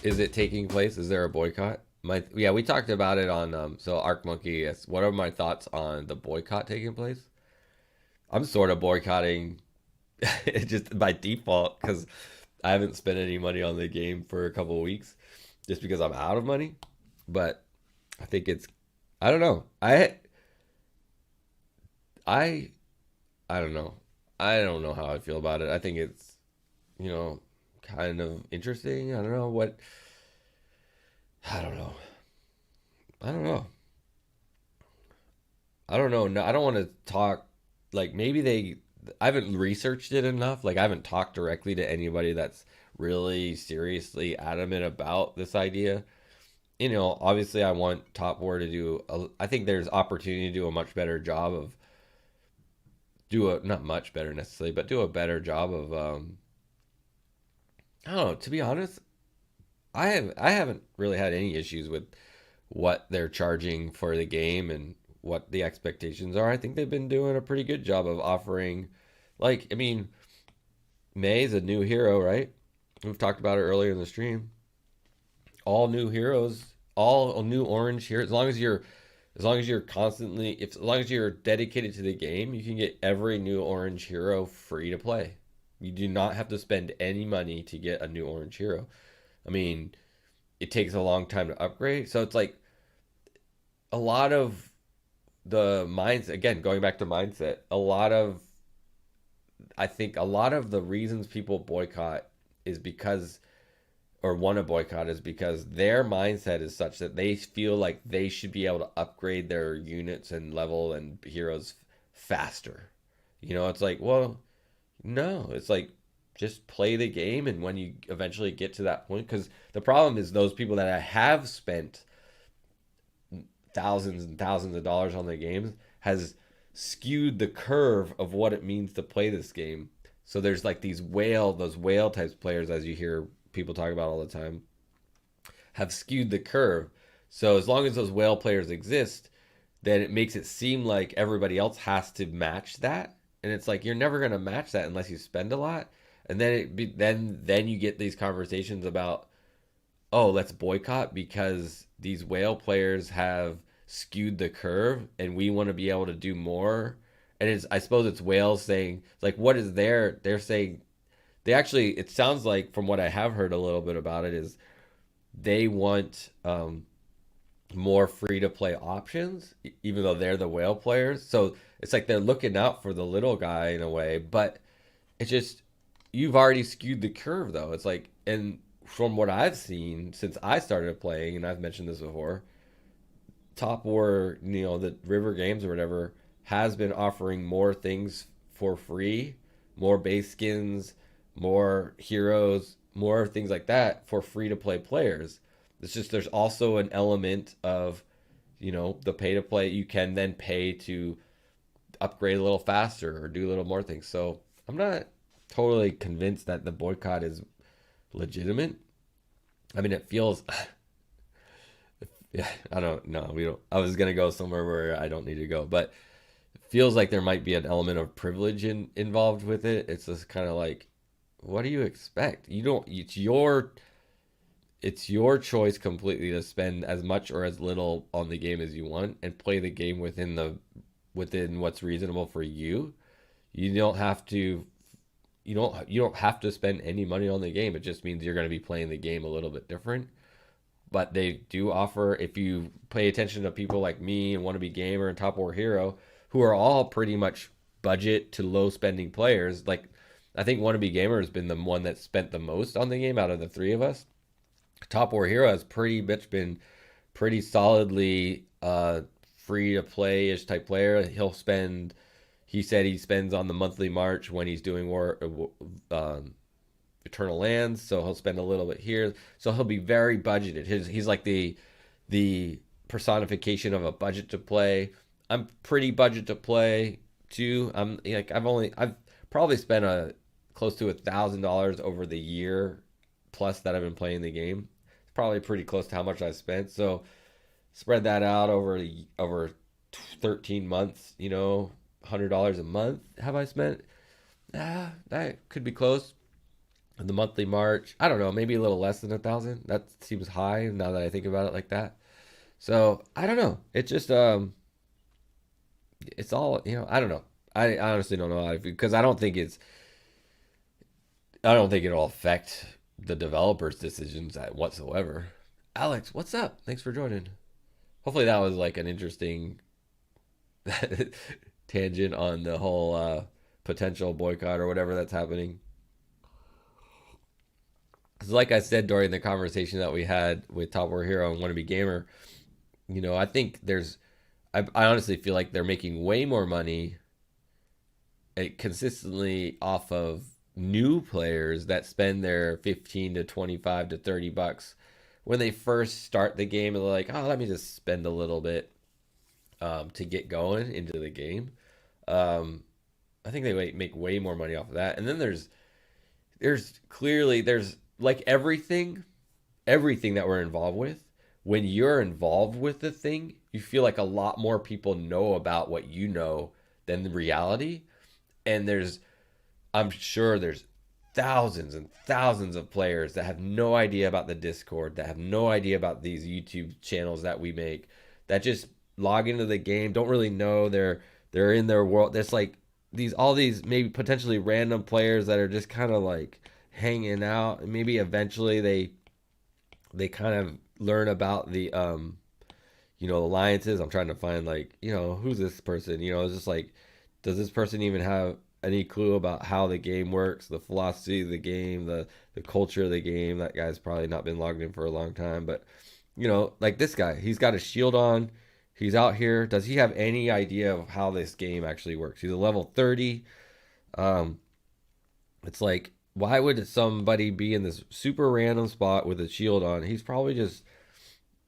Is it taking place? Is there a boycott? Yeah, we talked about it on so Arc Monkey. Yes. What are my thoughts on the boycott taking place? I'm sort of boycotting it just by default because I haven't spent any money on the game for a couple of weeks just because I'm out of money. But I think it's I don't know. I I don't know. I don't know how I feel about it. I think it's, you know, kind of interesting. I don't know what I don't know. I don't know. I don't know. No, I don't want to talk like maybe they I haven't researched it enough. Like I haven't talked directly to anybody that's really seriously adamant about this idea. Obviously I want Top War to I think there's opportunity to do a much better job of do a not much better necessarily, but do a better job of I don't know, to be honest, I haven't really had any issues with what they're charging for the game and what the expectations are. I think they've been doing a pretty good job of offering, like, I mean, May's a new hero, right? We've talked about it earlier in the stream. All new heroes, all new orange here. As long as you're constantly, if as long as you're dedicated to the game, you can get every new orange hero free to play. You do not have to spend any money to get a new orange hero. I mean, it takes a long time to upgrade, so it's like a lot of the minds again going back to mindset I think a lot of the reasons people boycott is because or want to boycott is because their mindset is such that they feel like they should be able to upgrade their units and level and heroes faster. It's like, well, no, it's like just play the game, and when you eventually get to that point, because the problem is those people that have spent thousands and thousands of dollars on the games has skewed the curve of what it means to play this game. So there's like those whale types players, as you hear people talk about all the time, have skewed the curve. So as long as those whale players exist, then it makes it seem like everybody else has to match that, and it's like you're never going to match that unless you spend a lot. And then you get these conversations about, oh, let's boycott because these whale players have skewed the curve and we want to be able to do more. And I suppose it's whales saying, like, what is they're saying, they actually, it sounds like from what I have heard a little bit about it is they want more free to play options, even though they're the whale players. So it's like they're looking out for the little guy in a way, but it's just, you've already skewed the curve though. It's like, and from what I've seen since I started playing, and I've mentioned this before, Top War, the River Games or whatever, has been offering more things for free, more base skins, more heroes, more things like that for free to play players. It's just there's also an element of, the pay to play. You can then pay to upgrade a little faster or do a little more things. So I'm not totally convinced that the boycott is legitimate. I mean, it feels yeah, I don't know. We don't. I was gonna go somewhere where I don't need to go, but it feels like there might be an element of privilege involved with it. It's just kind of like, what do you expect? You don't. It's your choice completely to spend as much or as little on the game as you want and play the game within what's reasonable for you. You don't have to. You don't have to spend any money on the game. It just means you're going to be playing the game a little bit different, but they do offer, if you pay attention to people like me and Wannabe Gamer and Top War Hero, who are all pretty much budget to low spending players. Like, I think Wannabe Gamer has been the one that spent the most on the game out of the three of us. Top War Hero has pretty much been pretty solidly free to play ish type player. He said he spends on the monthly March when he's doing war, Eternal Lands, so he'll spend a little bit here. So he'll be very budgeted. He's like the personification of a budget to play. I'm pretty budget to play too. I'm like I've probably spent a close to $1,000 over the year plus that I've been playing the game. It's probably pretty close to how much I spent. So spread that out over 13 months. $100 a month have I spent? That could be close. The monthly March, I don't know, maybe a little less than 1,000. That seems high now that I think about it like that. So I don't know. It just it's all I don't know. I honestly don't know how to, because I don't think it'll affect the developers' decisions whatsoever. Alex, what's up? Thanks for joining. Hopefully that was like an interesting tangent on the whole potential boycott or whatever that's happening. 'Cause like I said during the conversation that we had with Top War Hero and Wannabe Gamer, I think I honestly feel like they're making way more money consistently off of new players that spend their 15 to 25 to $30 when they first start the game, and they're like, oh, let me just spend a little bit to get going into the game. Um, I think they make way more money off of that. And then there's like everything that we're involved with. When you're involved with the thing, you feel like a lot more people know about what you know than the reality. And I'm sure there's thousands and thousands of players that have no idea about the Discord, that have no idea about these YouTube channels that we make, that just log into the game, don't really know they're in their world. There's like all these maybe potentially random players that are just kind of like hanging out, and maybe eventually they kind of learn about the alliances. I'm trying to find, like, who's this person? It's just like, does this person even have any clue about how the game works, the philosophy of the game, the culture of the game? That guy's probably not been logged in for a long time, but like this guy, he's got a shield on. He's out here. Does he have any idea of how this game actually works? He's a level 30. Um, it's like, why would somebody be in this super random spot with a shield on? He's probably just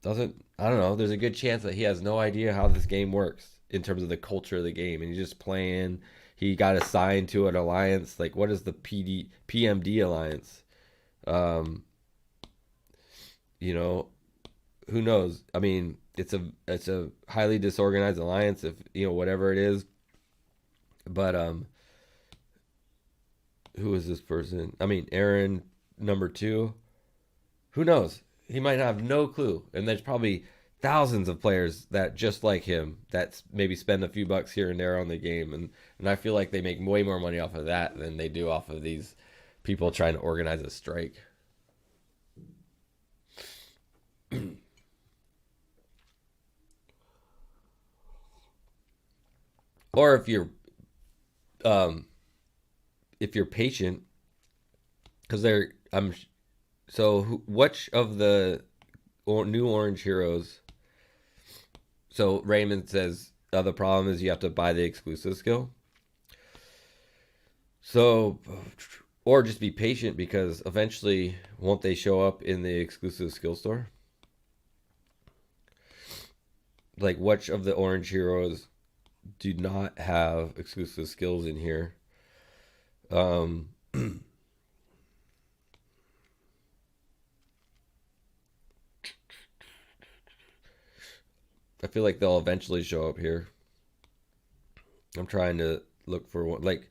doesn't, I don't know. There's a good chance that he has no idea how this game works in terms of the culture of the game, and he's just playing. He got assigned to an alliance. Like, what is the PMD alliance? Um, you know, who knows? I mean, it's a highly disorganized alliance, if whatever it is. But who is this person? I mean, Aaron number 2. Who knows? He might have no clue. And there's probably thousands of players that just like him that maybe spend a few bucks here and there on the game, and I feel like they make way more money off of that than they do off of these people trying to organize a strike. Or um if you're patient, because they're I'm so which of the new orange heroes? So Raymond says, the problem is you have to buy the exclusive skill. So, or just be patient, because eventually, won't they show up in the exclusive skill store? Like, which of the orange heroes do not have exclusive skills in here? Um, I feel like they'll eventually show up here. I'm trying to look for one. Like,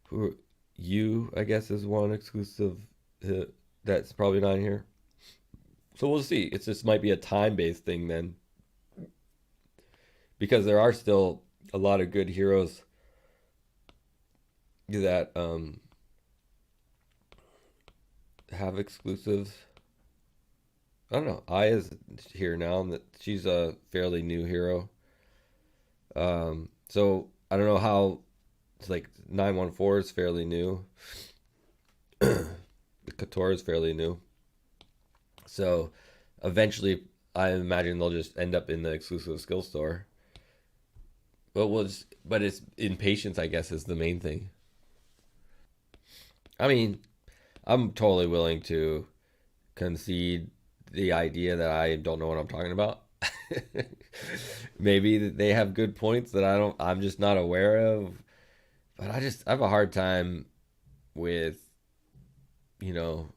who you, I guess, is one exclusive that's probably not here. So we'll see. It's just might be a time-based thing then, because there are still a lot of good heroes that have exclusives. I don't know. Aya's here now, and that she's a fairly new hero. So I don't know how. It's like 914 is fairly new. The Couture is fairly new. So eventually, I imagine they'll just end up in the exclusive skill store. But it's impatience, I guess, is the main thing. I mean, I'm totally willing to concede the idea that I don't know what I'm talking about. Maybe they have good points that I'm just not aware of. But I have a hard time with, you know,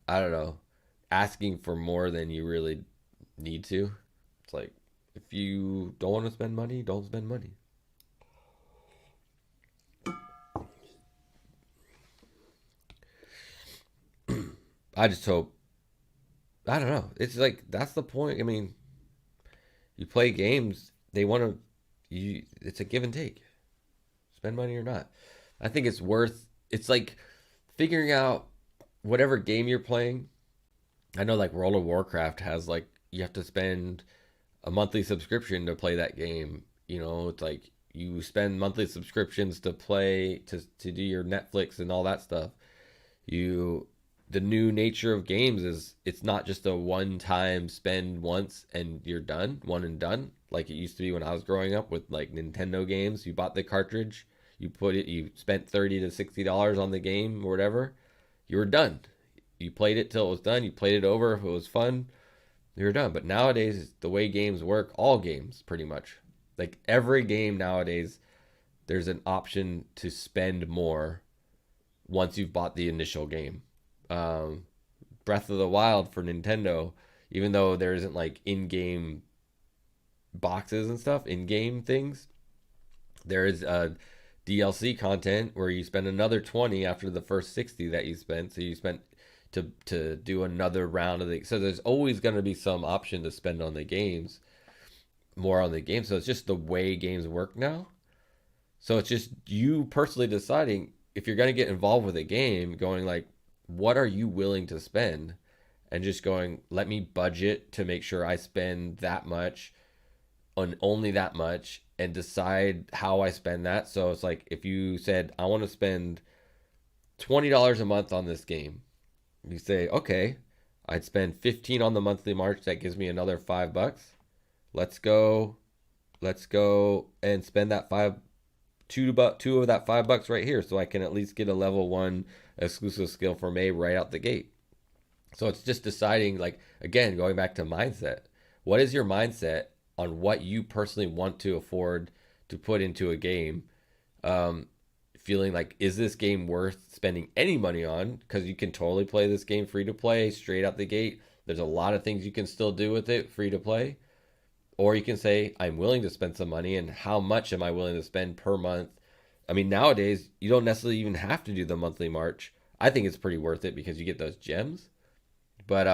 I don't know, asking for more than you really need to. It's like, if you don't want to spend money, don't spend money. I just hope, I don't know. It's like that's the point. I mean, you play games, they want to you it's a give and take. Spend money or not. I think it's like figuring out whatever game you're playing. I know like World of Warcraft has like you have to spend a monthly subscription to play that game. It's like you spend monthly subscriptions to play to do your Netflix and all that stuff. You The new nature of games is it's not just a one time spend once and you're done, one and done, like it used to be when I was growing up with like Nintendo games. You bought the cartridge, you spent $30 to $60 on the game or whatever, you were done. You played it till it was done, you played it over if it was fun, you're done. But nowadays, the way games work, all games pretty much, like every game nowadays, there's an option to spend more once you've bought the initial game. Um, Breath of the Wild for Nintendo, even though there isn't like in-game boxes and stuff, in-game things, there is DLC content where you spend another 20 after the first 60 that you spent. So you spent to do another round of the. So there's always going to be some option to spend on the games, more on the game. So it's just the way games work now. So it's just you personally deciding if you're going to get involved with a game, going like, what are you willing to spend? And just going, let me budget to make sure I spend that much on only that much and decide how I spend that. So it's like if you said, I want to spend $20 a month on this game, you say, okay, I'd spend 15 on the monthly March. That gives me another $5. Let's go. Let's go and spend that two of that $5 right here, so I can at least get a level one exclusive skill for May right out the gate. So it's just deciding, like, again, going back to mindset. What is your mindset on what you personally want to afford to put into a game? Feeling like, is this game worth spending any money on? Because you can totally play this game free to play straight out the gate. There's a lot of things you can still do with it free to play. Or you can say, I'm willing to spend some money, and how much am I willing to spend per month? I mean, nowadays, you don't necessarily even have to do the monthly March. I think it's pretty worth it because you get those gems. But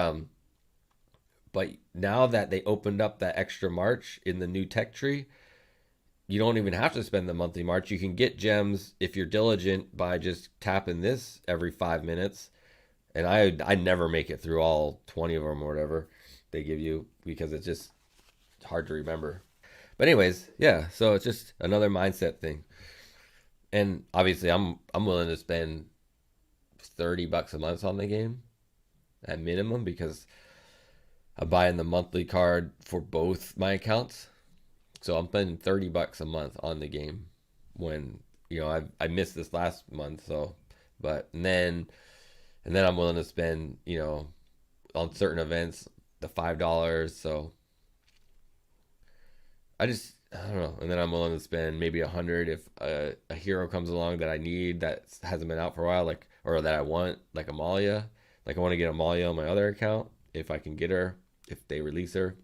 now that they opened up that extra March in the new tech tree, you don't even have to spend the monthly March. You can get gems if you're diligent by just tapping this every 5 minutes. And I never make it through all 20 of them or whatever they give you because it's just hard to remember. But anyways, yeah, so it's just another mindset thing. And obviously I'm willing to spend $30 a month on the game at minimum because I'm buying the monthly card for both my accounts. So I'm spending $30 a month on the game when I missed this last month. So, but and then I'm willing to spend on certain events the $5. So I don't know. And then I'm willing to spend maybe 100 if a hero comes along that I need that hasn't been out for a while, like, or that I want, like Amalia. Like I want to get Amalia on my other account if I can get her, if they release her.